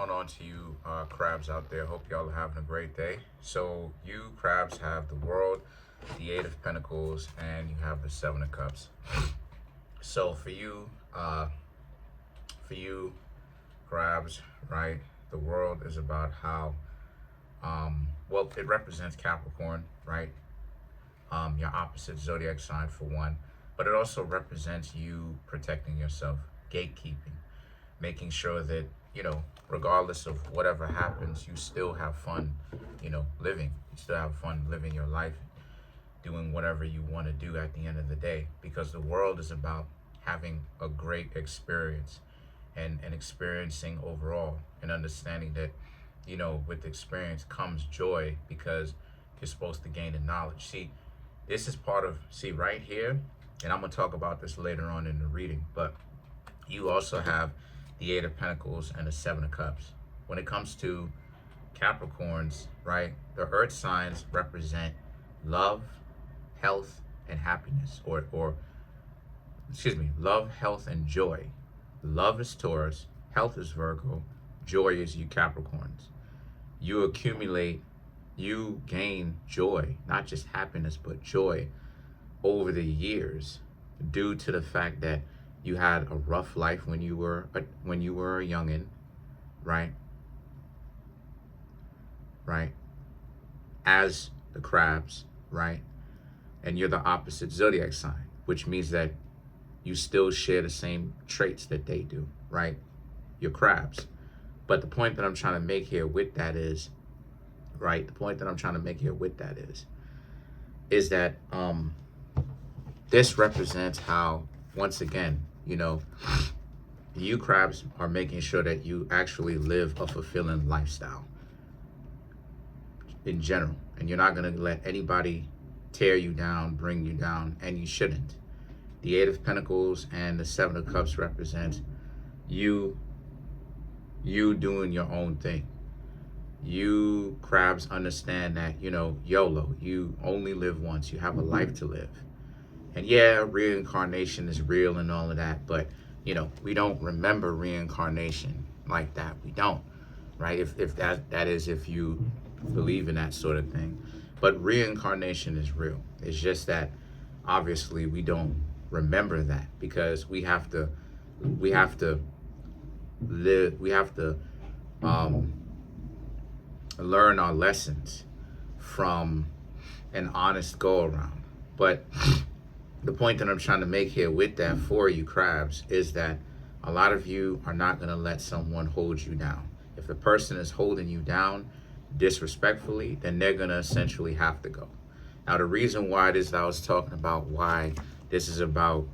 going on to you crabs out there? Hope y'all are having a great day. So you crabs have the world, the Eight of Pentacles, and you have the Seven of Cups. So for you crabs, right? The world is about how, well, it represents Capricorn, right? Your opposite zodiac sign for one, but it also represents you protecting yourself, gatekeeping, making sure that, regardless of whatever happens, you still have fun, living. You still have fun living your life, doing whatever you want to do at the end of the day, because the world is about having a great experience and experiencing overall and understanding that, with experience comes joy because you're supposed to gain the knowledge. See, this is part of, right here, and I'm going to talk about this later on in the reading, but you also have the Eight of Pentacles and the Seven of Cups. When it comes to Capricorns, right, the earth signs represent love, health, and happiness, or excuse me, love, health, and joy. Love is Taurus, health is Virgo, joy is you Capricorns. You gain joy, not just happiness, but joy over the years due to the fact that you had a rough life when you were a youngin, right? Right? As the crabs, right? And you're the opposite zodiac sign, which means that you still share the same traits that they do, right? You're crabs. But the point that I'm trying to make here with that is, right? The point that I'm trying to make here with that is that this represents how, once again, you crabs are making sure that you actually live a fulfilling lifestyle in general. And you're not going to let anybody tear you down, bring you down, and you shouldn't. The Eight of Pentacles and the Seven of Cups represent you doing your own thing. You crabs understand that, YOLO, you only live once. You have a life to live. And yeah, reincarnation is real and all of that, but, we don't remember reincarnation like that. We don't, right? If that is if you believe in that sort of thing. But reincarnation is real. It's just that obviously we don't remember that because we have to learn our lessons from an honest go around. But the point that I'm trying to make here with that for you crabs is that a lot of you are not going to let someone hold you down. If the person is holding you down disrespectfully, then they're going to essentially have to go. Now, the reason why it is that I was talking about why this is about,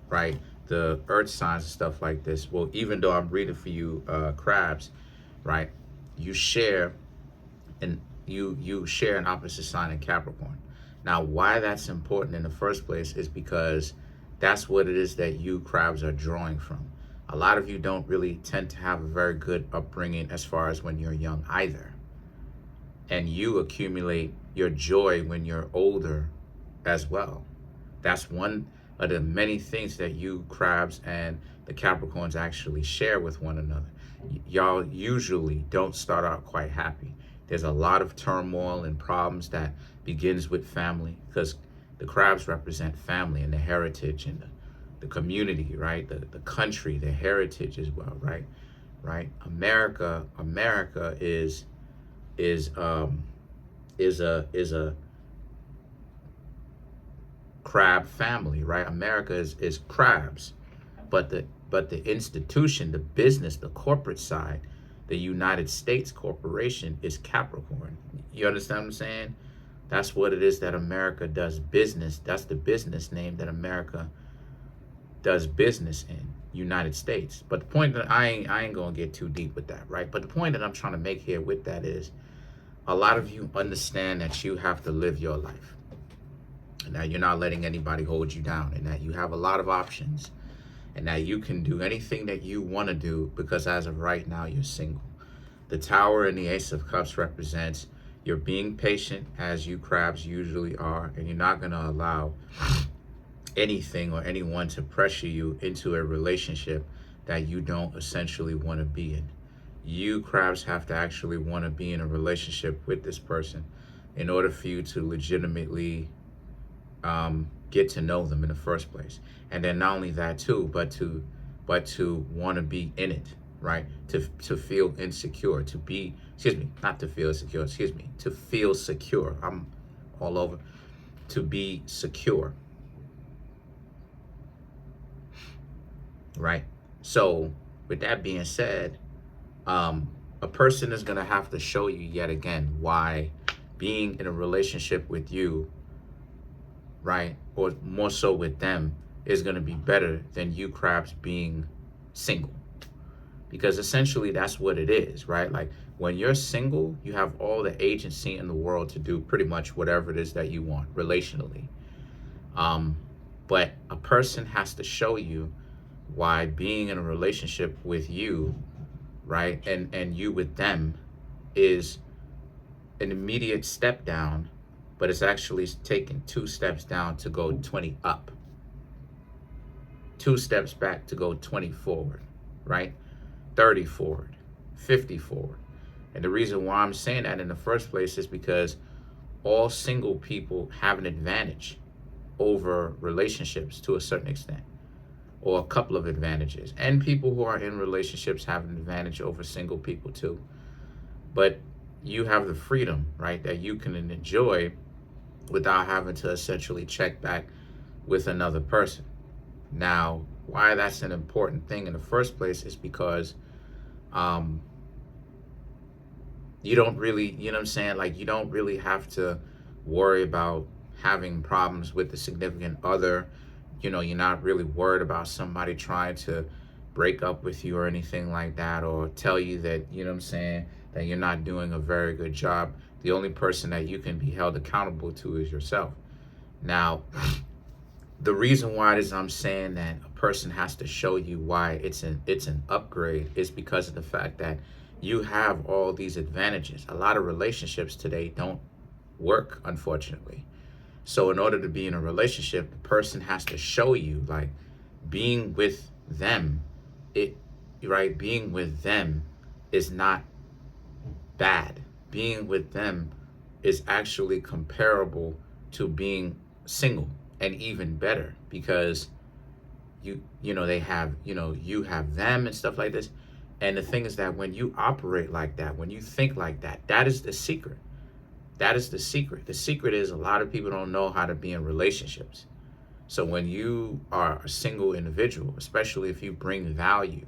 right, the earth signs and stuff like this. Well, even though I'm reading for you crabs, right, you share an opposite sign in Capricorn. Now, why that's important in the first place is because that's what it is that you crabs are drawing from. A lot of you don't really tend to have a very good upbringing as far as when you're young either. And you accumulate your joy when you're older as well. That's one of the many things that you crabs and the Capricorns actually share with one another. Y'all usually don't start out quite happy. There's a lot of turmoil and problems that begins with family because the crabs represent family and the heritage and the community, right? The country, the heritage as well, right? Right? America is a crab family, right? America is crabs, but the institution, the business, the corporate side, the United States corporation is Capricorn. You understand what I'm saying? That's what it is that America does business. That's the business name that America does business in, United States. But the point that I ain't gonna get too deep with that, right? But the point that I'm trying to make here with that is a lot of you understand that you have to live your life. And that you're not letting anybody hold you down, and that you have a lot of options, and that you can do anything that you want to do because as of right now, you're single. The Tower and the Ace of Cups represents you're being patient, as you crabs usually are, and you're not going to allow anything or anyone to pressure you into a relationship that you don't essentially want to be in. you crabs have to actually want to be in a relationship with this person in order for you to legitimately get to know them in the first place. And then not only that too, but to want to be in it, right? To feel insecure, to be, excuse me, not to feel insecure, excuse me, to feel secure. I'm all over. To be secure, right? So with that being said, a person is going to have to show you yet again why being in a relationship with you, right, or more so with them, is going to be better than you crabs being single. Because essentially that's what it is, right? Like when you're single, you have all the agency in the world to do pretty much whatever it is that you want relationally. But a person has to show you why being in a relationship with you, right, and you with them is an immediate step down, but it's actually taking 2 steps down to go 20 up. 2 steps back to go 20 forward, right? 30 forward, 50 forward. And the reason why I'm saying that in the first place is because all single people have an advantage over relationships to a certain extent, or a couple of advantages. And people who are in relationships have an advantage over single people too. But you have the freedom, right, that you can enjoy without having to essentially check back with another person. Now, why that's an important thing in the first place is because you don't really, you know what I'm saying? Like, you don't really have to worry about having problems with the significant other. You know, you're not really worried about somebody trying to break up with you or anything like that, or tell you that, you know what I'm saying, that you're not doing a very good job. The only person that you can be held accountable to is yourself. Now, the reason why it is I'm saying that a person has to show you why it's an upgrade is because of the fact that you have all these advantages. A lot of relationships today don't work, unfortunately. So in order to be in a relationship, the person has to show you, like, being with them, being with them is not bad. Being with them is actually comparable to being single, and even better, because you know they have, you know, you have them and stuff like this. And the thing is that when you operate like that, when you think like that, that is the secret. That is the secret. The secret is a lot of people don't know how to be in relationships. So when you are a single individual, especially if you bring value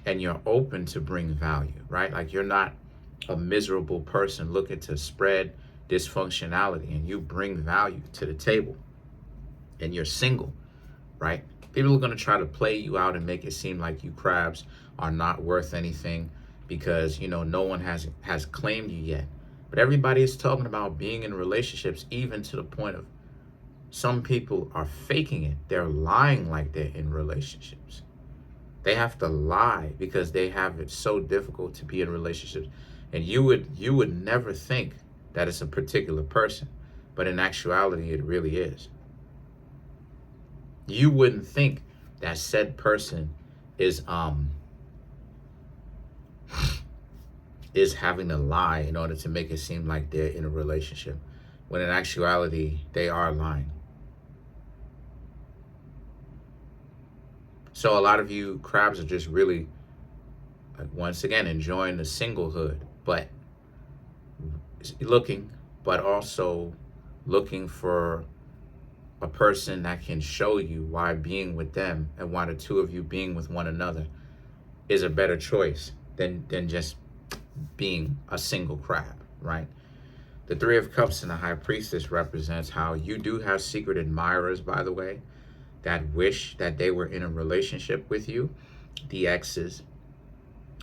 and you're open to bring value, right? Like, you're not a miserable person looking to spread dysfunctionality, and you bring value to the table, and you're single, right? People are going to try to play you out and make it seem like you crabs are not worth anything because, you know, no one has claimed you yet. But everybody is talking about being in relationships, even to the point of some people are faking it. They're lying like they're in relationships. They have to lie because they have it so difficult to be in relationships. And you would never think that it's a particular person, but in actuality, it really is. You wouldn't think that said person is having to lie in order to make it seem like they're in a relationship, when in actuality, they are lying. So a lot of you crabs are just really, once again, enjoying the singlehood, but also looking for a person that can show you why being with them and why the two of you being with one another is a better choice than just being a single crab, right? The Three of Cups and the High Priestess represents how you do have secret admirers, by the way, that wish that they were in a relationship with you, the exes,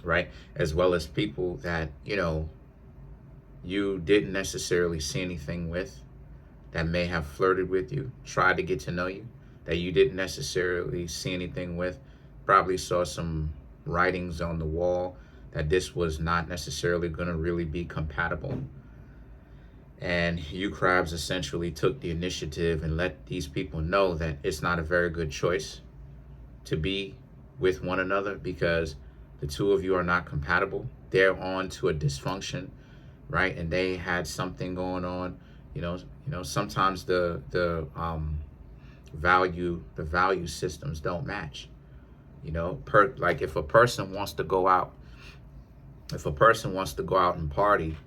right? As well as people that, you know, you didn't necessarily see anything with, that may have flirted with you, tried to get to know you, that you didn't necessarily see anything with, probably saw some writings on the wall that this was not necessarily going to really be compatible. And you crabs essentially took the initiative and let these people know that it's not a very good choice to be with one another, because the two of you are not compatible. They're on to a dysfunction, right? And they had something going on. Sometimes the value systems don't match. Like if a person wants to go out and party,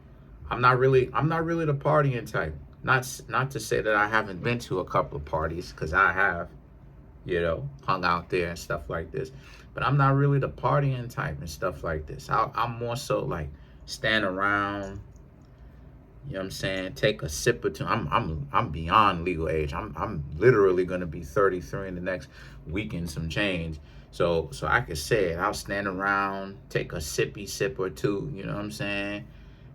I'm not really the partying type. Not to say that I haven't been to a couple of parties, because I have, hung out there and stuff like this. But I'm not really the partying type and stuff like this. I'm more so like stand around, you know what I'm saying, take a sip or two. I'm beyond legal age. I'm literally gonna be 33 in the next week and some change. So I could say it. I'll stand around, take a sip or two, you know what I'm saying?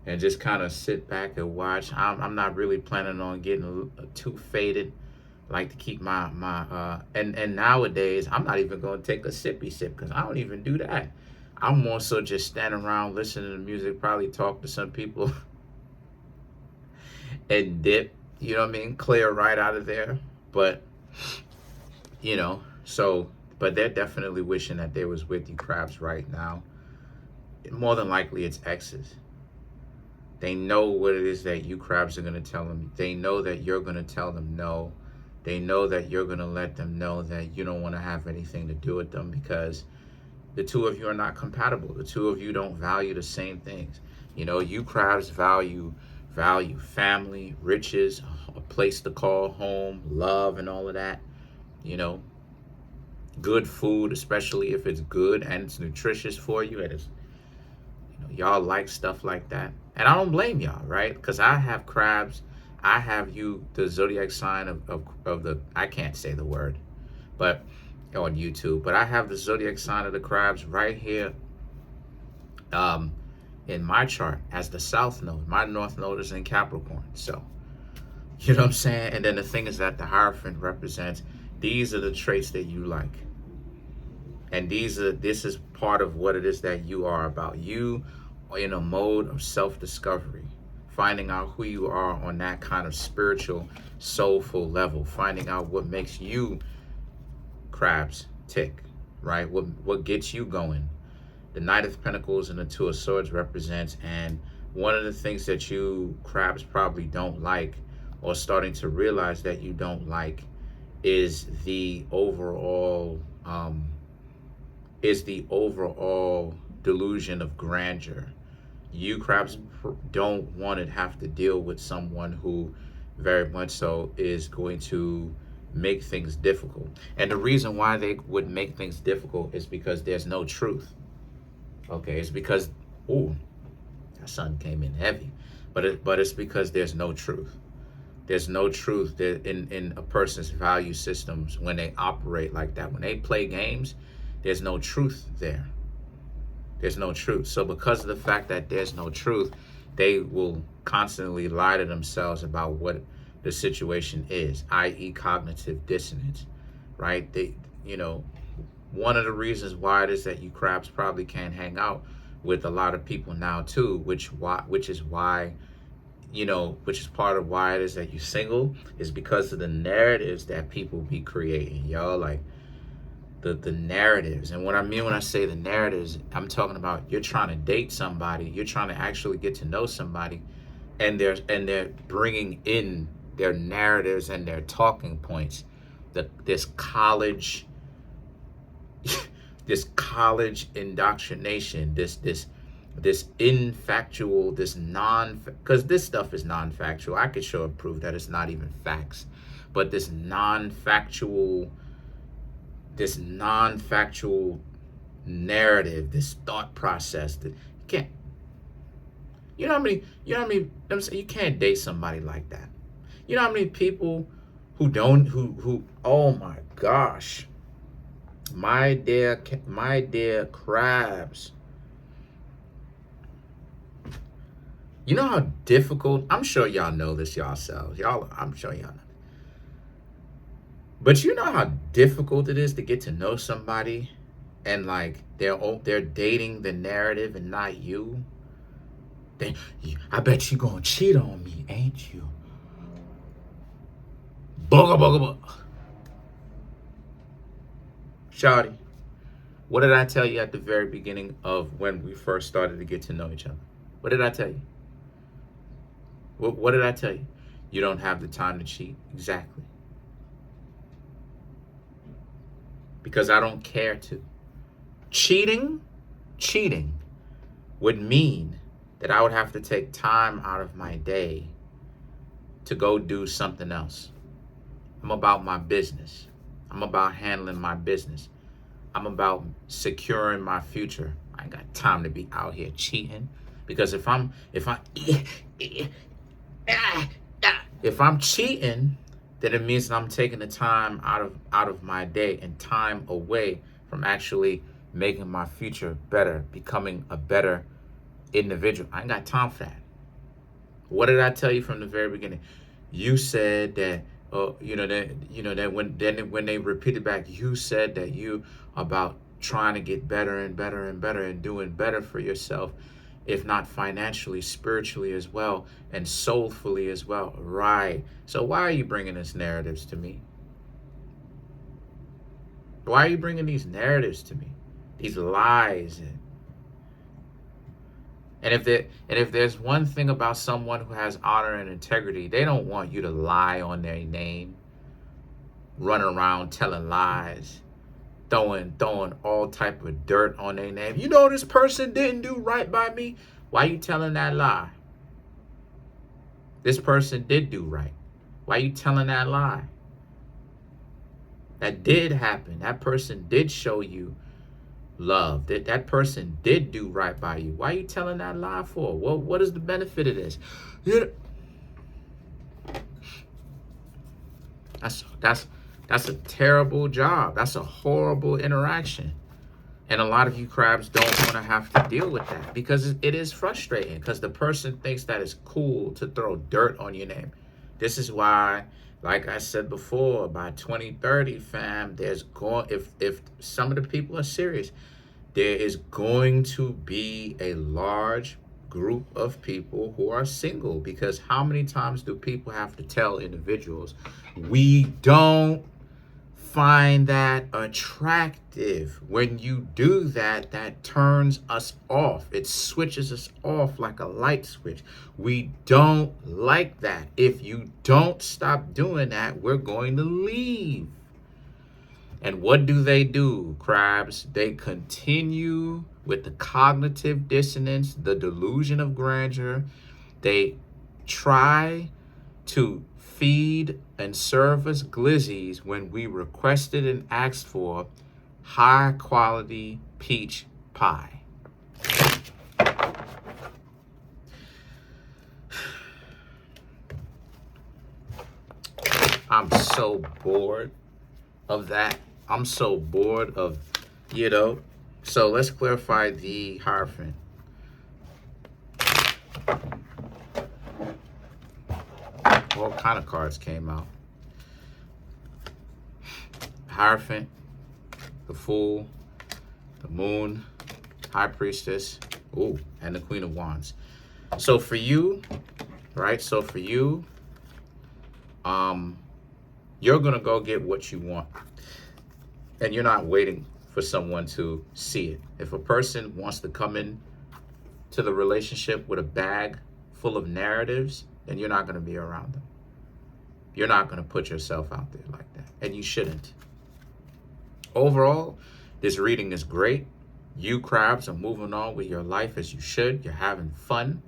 And just kind of sit back and watch. I'm not really planning on getting too faded. I like to keep my and nowadays I'm not even going to take a sip because I don't even do that. I'm more so just stand around, listening to music, probably talk to some people and dip, you know what I mean? Clear right out of there. But but they're definitely wishing that they was with you, crabs, right now. More than likely it's exes. They know what it is that you, crabs, are going to tell them. They know that you're going to tell them no. They know that you're going to let them know that you don't want to have anything to do with them, because the two of you are not compatible. The two of you don't value the same things. You, crabs, value family, riches, a place to call home, love, and all of that. Good food, especially if it's good and it's nutritious for you. And it's, y'all like stuff like that. And I don't blame y'all, right? Because I have crabs. I have you, the zodiac sign of the, I can't say the word, but on YouTube, but I have the zodiac sign of the crabs right here in my chart as the south node. My north node is in Capricorn. So, you know what I'm saying? And then the thing is that the Hierophant represents, these are the traits that you like. And this is part of what it is that you are about. You are in a mode of self-discovery, finding out who you are on that kind of spiritual, soulful level, finding out what makes you, crabs, tick, right? What gets you going. The Knight of Pentacles and the Two of Swords represents, and one of the things that you, crabs, probably don't like, or starting to realize that you don't like, is the overall delusion of grandeur. You, crabs, don't want to have to deal with someone who very much so is going to make things difficult. And the reason why they would make things difficult is because there's no truth. Okay, it's because, ooh, that sun came in heavy. But it's because there's no truth. There's no truth in a person's value systems when they operate like that. When they play games, there's no truth there. There's no truth. So because of the fact that there's no truth, they will constantly lie to themselves about what the situation is, i.e. cognitive dissonance, right? One of the reasons why it is that you, crabs, probably can't hang out with a lot of people now too, which is part of why it is that you're single, is because of the narratives that people be creating, y'all. Like the narratives. And what I mean when I say the narratives, I'm talking about you're trying to date somebody, you're trying to actually get to know somebody, and they're bringing in their narratives and their talking points, this college indoctrination, this infactual, because this stuff is non-factual. I could show and prove that it's not even facts, but this non-factual narrative, this thought process that you can't. You know how many? You can't date somebody like that. You know how many people who oh my gosh, my dear crabs. You know how difficult, I'm sure y'all know this yourselves. I'm sure y'all know. But you know how difficult it is to get to know somebody and like they're dating the narrative and not you. I bet you gonna cheat on me, ain't you? Bugga. Shawty, What did I tell you at the very beginning of when we first started to get to know each other? What did I tell you? What did I tell you? You don't have the time to cheat. Exactly. Because I don't care to. Cheating would mean that I would have to take time out of my day to go do something else. I'm about my business. I'm about handling my business. I'm about securing my future. I ain't got time to be out here cheating. Because if I'm cheating, then it means that I'm taking the time out of my day and time away from actually making my future better, becoming a better individual. I ain't got time for that. What did I tell you from the very beginning? You said that, that when they repeated back, you said that you about trying to get better and better and better and doing better for yourself, if not financially, spiritually as well, and soulfully as well. Right. So why are you bringing these narratives to me? Why are you bringing these narratives to me? These lies. And if there's one thing about someone who has honor and integrity, they don't want you to lie on their name, run around telling lies, throwing all type of dirt on their name. You know, this person didn't do right by me. Why you telling that lie? This person did do right. Why you telling that lie? That did happen. That person did show you love. That person did do right by you. Why are you telling that lie for? Well, what is the benefit of this? That's a terrible job. That's a horrible interaction. And a lot of you crabs don't want to have to deal with that because it is frustrating, because the person thinks that it's cool to throw dirt on your name. This is why, like I said before, by 2030, fam, if some of the people are serious, there is going to be a large group of people who are single. Because how many times do people have to tell individuals, we don't find that attractive? When you do that, that turns us off. It switches us off like a light switch. We don't like that. If you don't stop doing that, we're going to leave. And what do, crabs? They continue with the cognitive dissonance, the delusion of grandeur. They try to feed and serve us glizzies when we requested and asked for high quality peach pie. I'm so bored of that. I'm so bored of, So let's clarify the Hierophant. All kind of cards came out. Hierophant, the Fool, the Moon, High Priestess, and the Queen of Wands. So for you, right? You're gonna go get what you want, and you're not waiting for someone to see it. If a person wants to come in to the relationship with a bag full of narratives, then you're not gonna be around them. You're not gonna put yourself out there like that, and you shouldn't. Overall, this reading is great. You crabs are moving on with your life as you should. You're having fun,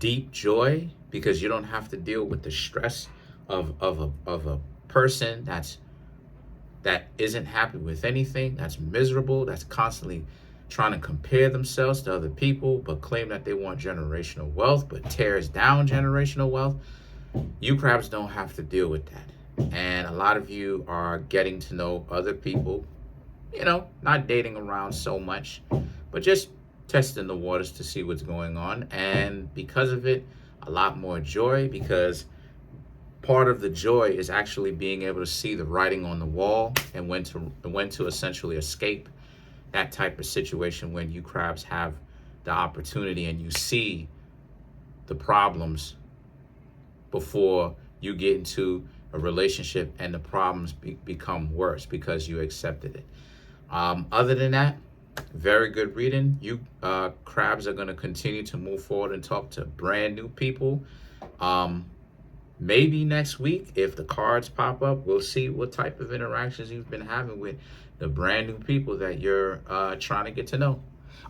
deep joy, because you don't have to deal with the stress of a person that isn't happy with anything, that's miserable, that's constantly trying to compare themselves to other people, but claim that they want generational wealth, but tears down generational wealth. You crabs don't have to deal with that. And a lot of you are getting to know other people, not dating around so much, but just testing the waters to see what's going on. And because of it, a lot more joy, because part of the joy is actually being able to see the writing on the wall and when to essentially escape that type of situation when you crabs have the opportunity and you see the problems before you get into a relationship and the problems become worse because you accepted it. Other than that, very good reading. You crabs are going to continue to move forward and talk to brand new people. Maybe next week, if the cards pop up, we'll see what type of interactions you've been having with the brand new people that you're trying to get to know.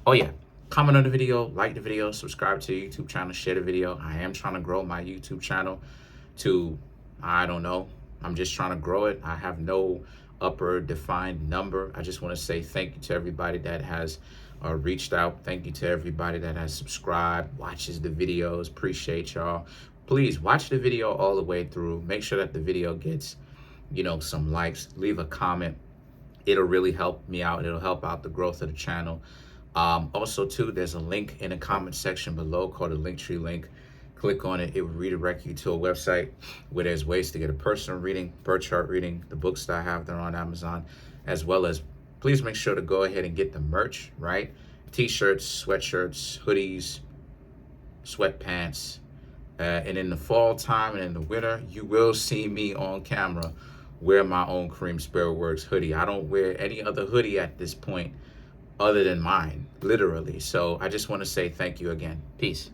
Oh yeah, comment on the video, like the video, subscribe to the YouTube channel, share the video. I am trying to grow my YouTube channel to, I don't know, I'm just trying to grow it. I have no upper defined number. I just want to say thank you to everybody that has reached out. Thank you to everybody that has subscribed, watches the videos. Appreciate y'all. Please watch the video all the way through. Make sure that the video gets, some likes. Leave a comment. It'll really help me out. It'll help out the growth of the channel. Also, too, there's a link in the comment section below called the Linktree link. Click on it. It will redirect you to a website where there's ways to get a personal reading, birth chart reading, the books that I have there on Amazon, as well as please make sure to go ahead and get the merch, right? T-shirts, sweatshirts, hoodies, sweatpants. And in the fall time and in the winter, you will see me on camera wear my own Kareemspiritworks hoodie. I don't wear any other hoodie at this point other than mine, literally. So I just want to say thank you again. Peace.